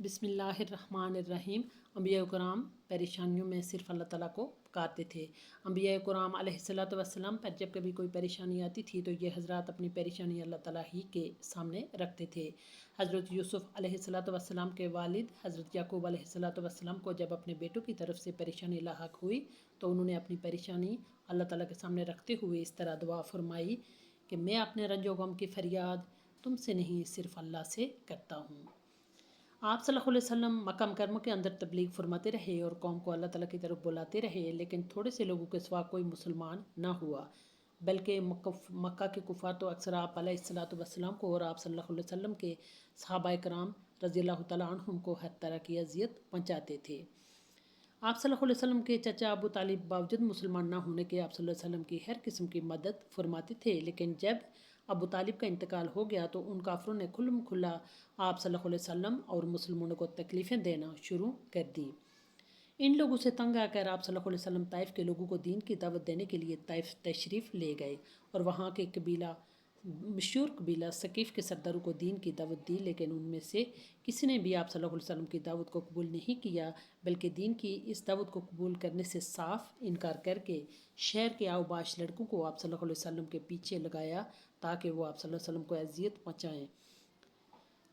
बिस्मिल्लाहिर्रहमानिर्रहीम। अंबिया कराम परेशानियों में सिर्फ अल्लाह ताला को पुकारते थे। अंबिया कराम अलैहिस्सलातु वस्सलाम पर जब कभी कोई परेशानी आती थी तो ये हज़रात अपनी परेशानी अल्लाह ताला ही के सामने रखते थे। हज़रत यूसुफ़ अलैहिस्सलातु वस्सलाम के वालिद हज़रत याकूब अलैहिस्सलातु वस्सलाम को जब अपने बेटों की तरफ से परेशानी लाहक हुई तो उन्होंने अपनी परेशानी अल्लाह ताला के सामने रखते हुए इस तरह दुआ फरमाई कि मैं अपने रंजो गम की फ़रियाद तुमसे नहीं सिर्फ अल्लाह से करता हूँ। आप सल्लल्लाहु अलैहि वसल्लम मक्का मुकर्रमा के अंदर तबलीग फरमाते रहे और कौम को अल्लाह ताला की तरफ बुलाते रहे, लेकिन थोड़े से लोगों के सिवा कोई मुसलमान ना हुआ। बल्कि मक्का के कुफार तो अक्सर आप अलैहिस्सलातु वस्सलाम को और आप सल्लल्लाहु अलैहि वसल्लम के सहाबाए कराम रज़ियल्लाहु तआला अन्हुम को हर तरह की अजियत पहुँचाते थे। आप सल्लल्लाहु अलैहि वसल्लम के चचा अबू तालिब बावजूद मुसलमान ना होने के आप सल्लल्लाहु अलैहि वसल्लम की हर किस्म की मदद फरमाते थे, लेकिन जब अबू तालिब का इंतकाल हो गया तो उन काफरों ने खुल्लम खुल्ला आप सल्लल्लाहु अलैहि वसल्लम और मुसलमानों को तकलीफ़ें देना शुरू कर दी। इन लोगों से तंग आकर आप सल्लल्लाहु अलैहि वसल्लम ताइफ के लोगों को दीन की दावत देने के लिए ताइफ तशरीफ़ ले गए और वहाँ के मशहूर कबीला सकीफ़ के सरदारों को दीन की दावत दी, लेकिन उनमें से किसी ने भी आप सल्लल्लाहु अलैहि वसल्लम की दावत को कबूल नहीं किया, बल्कि दीन की इस दावत को कबूल करने से साफ इनकार करके शहर के आउबाश लड़कों को आप सल्लल्लाहु अलैहि वसल्लम के पीछे लगाया ताकि वो आप सल्लल्लाहु अलैहि वसल्लम को अजियत पहुँचाएँ।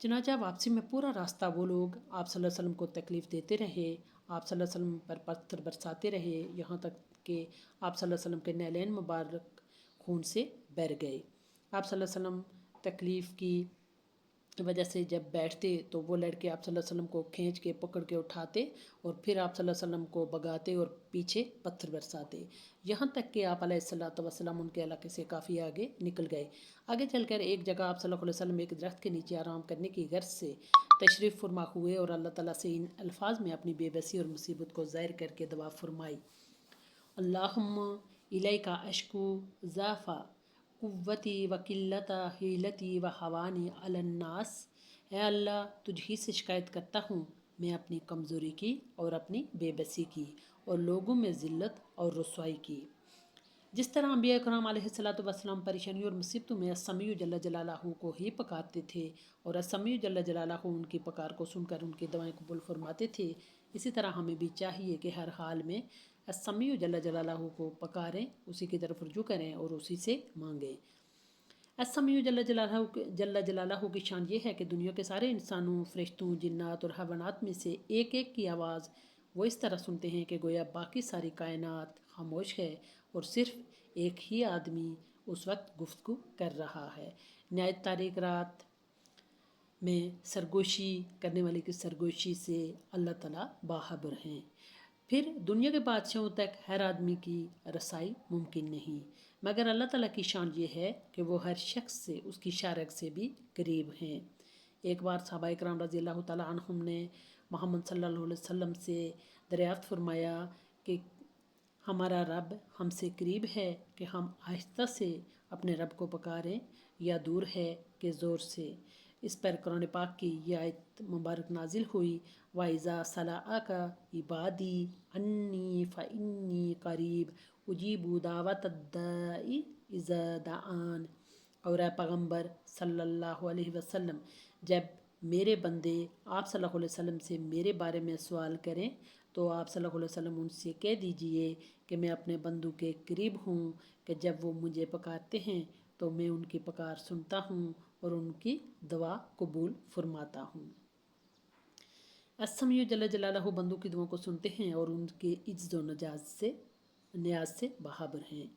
चनाचा वापसी में पूरा रास्ता वो लोग आप सल्लल्लाहु अलैहि वसल्लम को तकलीफ़ देते रहे, आप सल्लल्लाहु अलैहि वसल्लम पर पत्थर बरसाते रहे, यहाँ तक कि आप सल्लल्लाहु अलैहि वसल्लम के नैलैन मुबारक खून से भर गए। आप सल्लल्लाहु अलैहि वसल्लम तकलीफ़ की वजह से जब बैठते तो वो लड़के आप सल्लल्लाहु अलैहि वसल्लम को खींच के पकड़ के उठाते और फिर आप सल्लल्लाहु अलैहि वसल्लम को भगाते और पीछे पत्थर बरसाते, यहाँ तक कि आप अलैहिस्सलातु वस्सलाम उनके इलाके से काफ़ी आगे निकल गए। आगे चलकर एक जगह आप सल्लल्लाहु अलैहि वसल्लम एक दरख्त के नीचे आराम करने की गर्ज से तशरीफ़ फरमा हुए और अल्लाह ताला से इन अल्फाज में अपनी बेबसी और मुसीबत को ज़ाहिर करके दुआ फरमाई, अल्लाहुम्मा इलैका अश्कू ज़ाफ़ा कुव्वती व किल्लता हीलती व हवानी अलन्नास। है अल्लाह, तुझ ही से शिकायत करता हूँ मैं अपनी कमज़ोरी की और अपनी बेबसी की और लोगों में ज़िल्लत और रुसवाई की। जिस तरह अंबिया कराम अलैहिस्सलातु वस्सलाम परेशानियों और मुसीबतों में अस्समीउ जल्ल जलालहू को ही पुकारते थे और अस्समीउ जल्ल जलालहू उनकी पुकार को सुनकर उनकी दुआएं कबूल फरमाते थे, इसी तरह हमें भी चाहिए कि हर हाल में अस्समीउ जल्ल जलालहू को पुकारें, उसी की तरफ रुजू करें और उसी से मांगें। अस्समीउ जल्ल जलालहू की शान ये है कि दुनिया के सारे इंसानों, फरिश्तों, जिन्नात और हैवानात में से एक एक की आवाज़ वो इस तरह सुनते हैं कि गोया बाकी सारी कायनात खामोश है और सिर्फ एक ही आदमी उस वक्त गुफ्तगू कर रहा है। नहायत तारीक रात में सरगोशी करने वाले की सरगोशी से अल्लाह ताला बाखबर हैं। फिर दुनिया के बादशाहों तक हर आदमी की रसाई मुमकिन नहीं, मगर अल्लाह ताला की शान ये है कि वो हर शख्स से उसकी शारक से भी करीब हैं। एक बार सहाबाए कराम रज़ियल्लाहु तआला अन्हुम ने मोहम्मद सल्लल्लाहु अलैहि वसल्लम से दरियाफ्त फरमाया कि हमारा रब हमसे करीब है कि हम आहिस्ता से अपने रब को पुकारें या दूर है कि ज़ोर से। इस पर कुरान पाक की यह आयत मुबारक नाजिल हुई, वाइज़ा सलाअका इबादी अन्नी फ़इन्नी करीब उजीबु दावत दाई इज़ा दाआन। और पैगम्बर सल्लल्लाहु अलैहि वसल्लम, जब मेरे बंदे आप सल्लल्लाहु अलैहि वसल्लम से मेरे बारे में सवाल करें तो आप सल्लल्लाहु अलैहि वसल्लम उनसे कह दीजिए कि मैं अपने बंदों के करीब हूँ कि जब वो मुझे पुकारते हैं तो मैं उनकी पुकार सुनता हूँ और उनकी दुआ कबूल फरमाता हूँ। अस्समीउ जल्ल जलालहू बंदों की दुआ को सुनते हैं और उनके इज्ज़त व न्याज से बाखबर हैं।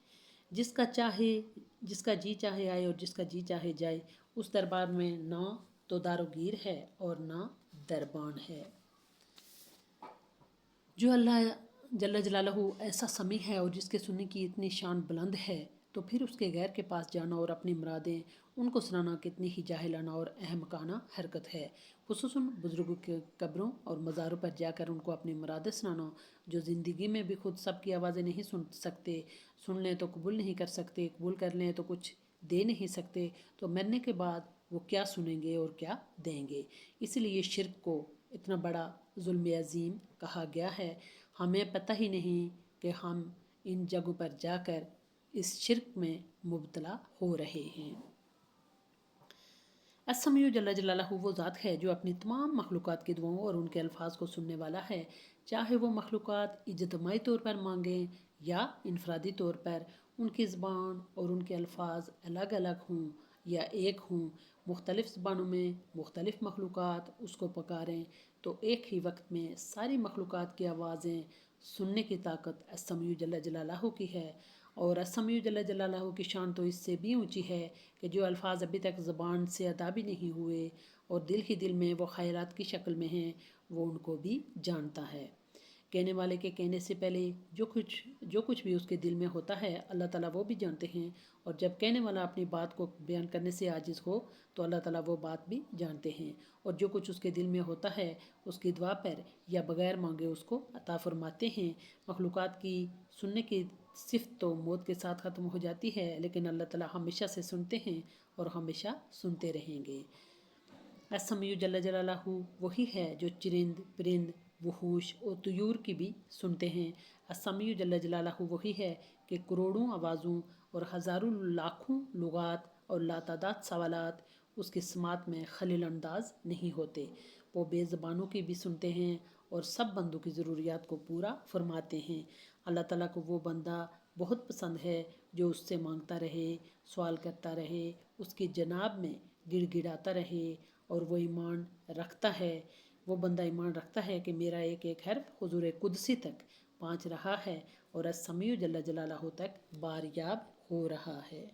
जिसका जी चाहे आए और जिसका जी चाहे जाए, उस दरबार में ना तो दारोगीर है और ना दरबान है। जो अल्लाह जल्ल जलालहू ऐसा समी है और जिसके सुनने की इतनी शान बुलंद है, तो फिर उसके गैर के पास जाना और अपनी मुरादें उनको सुनाना कितनी ही जाहिलाना और अहमकाना हरकत है। खुसूसन बुज़ुर्गों के कब्रों और मज़ारों पर जाकर उनको अपनी मुरादें सुनाना, जो ज़िंदगी में भी खुद सबकी आवाज़ें नहीं सुन सकते, सुन लें तो कबूल नहीं कर सकते, कबूल कर लें तो कुछ दे नहीं सकते, तो मरने के बाद वो क्या सुनेंगे और क्या देंगे। इसलिए शिर्क को इतना बड़ा जुल्म अज़ीम कहा गया है। हमें पता ही नहीं कि हम इन जगहों पर जाकर इस शिर्क में मुब्तला हो रहे हैं। अस्समीउ जल्ल जलालहू वो ज़ात है जो अपनी तमाम मखलूक़ात की दुआओं और उनके अल्फाज को सुनने वाला है, चाहे वो मखलूक़ात इज्तिमाई तौर पर मांगें या इनफरादी तौर पर। उनकी ज़बान और उनके अल्फाज अलग अलग हों या एक हों, मुख्तलिफ़ ज़बानों में मुख्तलिफ़ मखलूक़ात उसको पुकारें तो एक ही वक्त में सारी मखलूक़ात की आवाज़ें सुनने की ताकत अस्समीउ जल्ल जलालहू की है। और अस्समीउ जल्ल जलालहू की शान तो इससे भी ऊंची है कि जो अल्फाज अभी तक ज़बान से अदा भी नहीं हुए और दिल ही दिल में वो ख़यालात की शक्ल में हैं, वो उनको भी जानता है। कहने वाले के कहने से पहले जो कुछ भी उसके दिल में होता है अल्लाह ताला वो भी जानते हैं। और जब कहने वाला अपनी बात को बयान करने से आजिज़ हो तो अल्लाह ताला वो बात भी जानते हैं। और जो कुछ उसके दिल में होता है उसकी दुआ पर या बग़ैर मांगे उसको अता फरमाते हैं। मखलूक़ात की सुनने की सिफ़त तो मौत के साथ ख़त्म हो जाती है, लेकिन अल्लाह ताला हमेशा से सुनते हैं और हमेशा सुनते रहेंगे। अस्समीउ जल्ल जलालहू वही है जो चरिंद परिंद वहूश और तुयूर की भी सुनते हैं। अस्समीउ जल्ल जलालहू वही है कि करोड़ों आवाज़ों और हज़ारों लाखों लुगात और लातादाद सवालात उसकी समात में खलिल अंदाज नहीं होते। वो बेज़बानों की भी सुनते हैं और सब बंदों की ज़रूरियात को पूरा फरमाते हैं। अल्लाह ताला को वो बंदा बहुत पसंद है जो उससे मांगता रहे, सवाल करता रहे, उसकी जनाब में गिड़गिड़ाता रहे और वो ईमान रखता है। वो बंदा ईमान रखता है कि मेरा एक एक हर्फ हुजूर कुदसी तक पहुँच रहा है और अस्समीउ जल्ल जलालहू तक बारियाब हो रहा है।